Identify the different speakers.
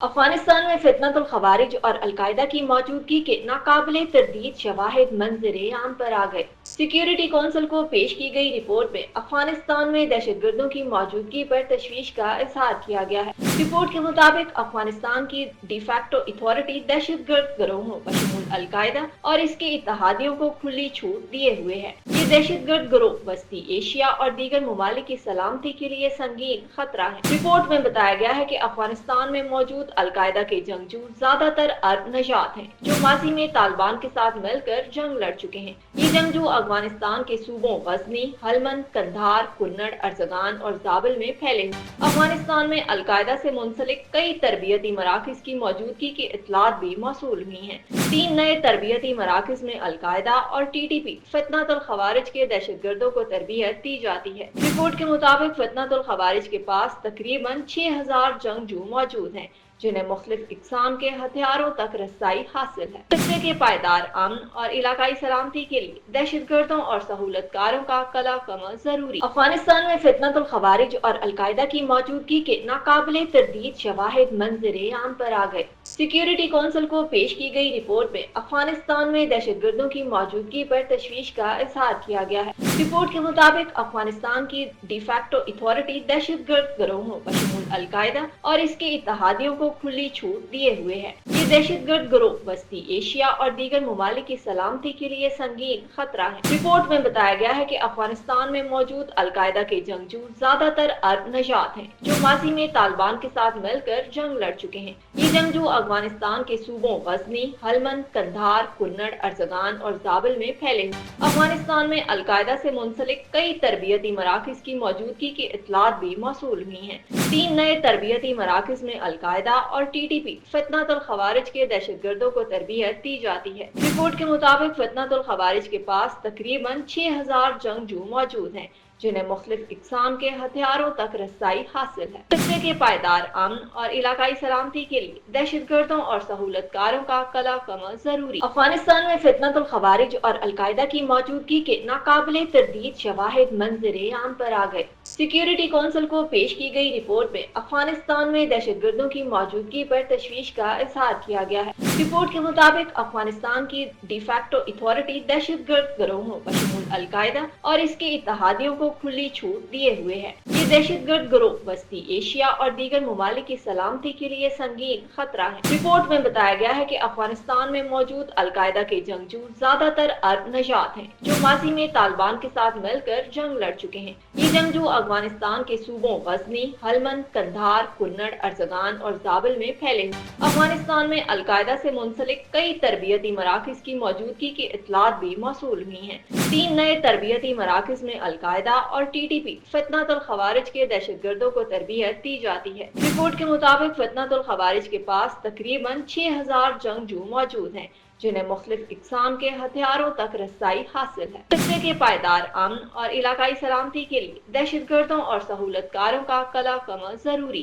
Speaker 1: अफगानिस्तान में फितनतुल खवारिज और अलकायदा की मौजूदगी के नाकाबिले तरदीद शवाहिद मंजर आम पर आ गए। सिक्योरिटी कौंसिल को पेश की गई रिपोर्ट में अफगानिस्तान में दहशतगर्दों की मौजूदगी पर तशवीश का इजहार किया गया है। रिपोर्ट के मुताबिक अफगानिस्तान की डिफैक्टो अथॉरिटी दहशतगर्द गिरोहों बशमूल अलकायदा और इसके इत्तेहादियों को खुली छूट दिए हुए है। ये दहशतगर्द गिरोह वस्ती एशिया और दीगर ममालिक की सलामती के लिए संगीन खतरा है। रिपोर्ट में बताया गया है कि अफगानिस्तान में मौजूद अलकायदा के जंगजू ज्यादातर अरब नजात हैं, जो माजी में तालिबान के साथ मिलकर जंग लड़ चुके हैं। ये जंगजू अफगानिस्तान के सूबों गजनी, हलमंद, कंधार, कुन्नड़, अर्जगान और जाबिल में फैले हैं। अफगानिस्तान में अलकायदा से मुंसलिक कई तरबियती मराकज की मौजूदगी की इतलात भी मौसूल हुई हैं। 3 नए तरबियती मराकज में अलकायदा और TTP फितनतुल खवारिज के दहशतगर्दों को तरबियत दी जाती है। रिपोर्ट के मुताबिक फितनतुल खवारिज के पास तकरीबन 6000 जंगजू मौजूद हैं, जिन्हें मुख्तलिफ इकसाम के हथियारों तक रसाई हासिल है। खतरे के पायदार अमन और इलाकाई सलामती के लिए दहशतगर्दों और सहूलतकारों का कला कम जरूरी। अफगानिस्तान में फितनतुल खवारिज और अलकायदा की मौजूदगी के नाकाबिले तरदीद शवाहिद मंजर आम पर आ गए। सिक्योरिटी कौंसिल को पेश की गई रिपोर्ट में अफगानिस्तान में दहशतगर्दों की मौजूदगी पर तशवीश का इजहार किया गया है। रिपोर्ट के मुताबिक अफगानिस्तान की डिफैक्टो अथॉरिटी दहशतगर्द गिरोहों बशमूल अलकायदा और इसके इत्तेहादियों को खुली छूट दिए हुए है। ये दहशतगर्द गिरोह वस्ती एशिया और दीगर ममालिक की सलामती के लिए संगीन खतरा है। रिपोर्ट में बताया गया है कि अफगानिस्तान में मौजूद अलकायदा के जंगजू ज्यादातर अरब नजात हैं, जो माजी में तालिबान के साथ मिलकर जंग लड़ चुके हैं। ये जंगजू अफगानिस्तान के सूबों गजनी, हलमंद, कंधार, कुन्नड़, अर्जगान और जाबिल में फैले हैं। अफगानिस्तान में अलकायदा से मुंसलिक कई तरबियती मराकज की मौजूदगी की इतलात भी मौसूल हुई हैं। 3 नए तरबियती मराकज में अलकायदा और TTP फितनतुल खवारिज के दहशतगर्दों को तरबियत दी जाती है। रिपोर्ट के मुताबिक फितनतुल खवारिज के पास तकरीबन 6000 जंगजू मौजूद हैं, जिन्हें मुख्तलिफ इकसाम के हथियारों तक रसाई हासिल है। खतरे के पायदार अमन और इलाकाई सलामती के लिए दहशतगर्दों और सहूलतकारों का कला कम जरूरी। अफगानिस्तान में फितनतुल खवारिज और अलकायदा की मौजूदगी के नाकाबिले तरदीद शवाहिद मंजर आम पर आ गए। सिक्योरिटी कौंसिल को पेश की गई रिपोर्ट में अफगानिस्तान में दहशतगर्दों की मौजूदगी पर तशवीश का इजहार किया गया है। रिपोर्ट के मुताबिक अफगानिस्तान की डिफैक्टो अथॉरिटी दहशतगर्द गिरोहों बशमूल अलकायदा और इसके इत्तेहादियों को खुली छूट दिए हुए है। ये दहशतगर्द गिरोह वस्ती एशिया और दीगर ममालिक की सलामती के लिए संगीन खतरा है। रिपोर्ट में बताया गया है कि अफगानिस्तान में मौजूद अलकायदा के जंगजू ज्यादातर अरब नजात हैं, जो माजी में तालिबान के साथ मिलकर जंग लड़ चुके हैं। ये जंगजू अफगानिस्तान के सूबों गजनी, हलमंद, कंधार, कुन्नड़, अर्जगान और जाबिल में फैले हैं। अफगानिस्तान में अलकायदा से मुंसलिक कई तरबियती मराकज की मौजूदगी की इतलात भी मौसूल हुई हैं। 3 नए तरबियती मराकज में अलकायदा और TTP फितनतुल खवारिज के दहशतगर्दों को तरबियत दी जाती है। रिपोर्ट के मुताबिक फितनतुल खवारिज के पास तकरीबन 6000 जंगजू मौजूद हैं, जिन्हें मुख्तलिफ इकसाम के हथियारों तक रसाई हासिल है। खतरे के पायदार अमन और इलाकाई सलामती के लिए दहशतगर्दों और सहूलतकारों का कला कम जरूरी।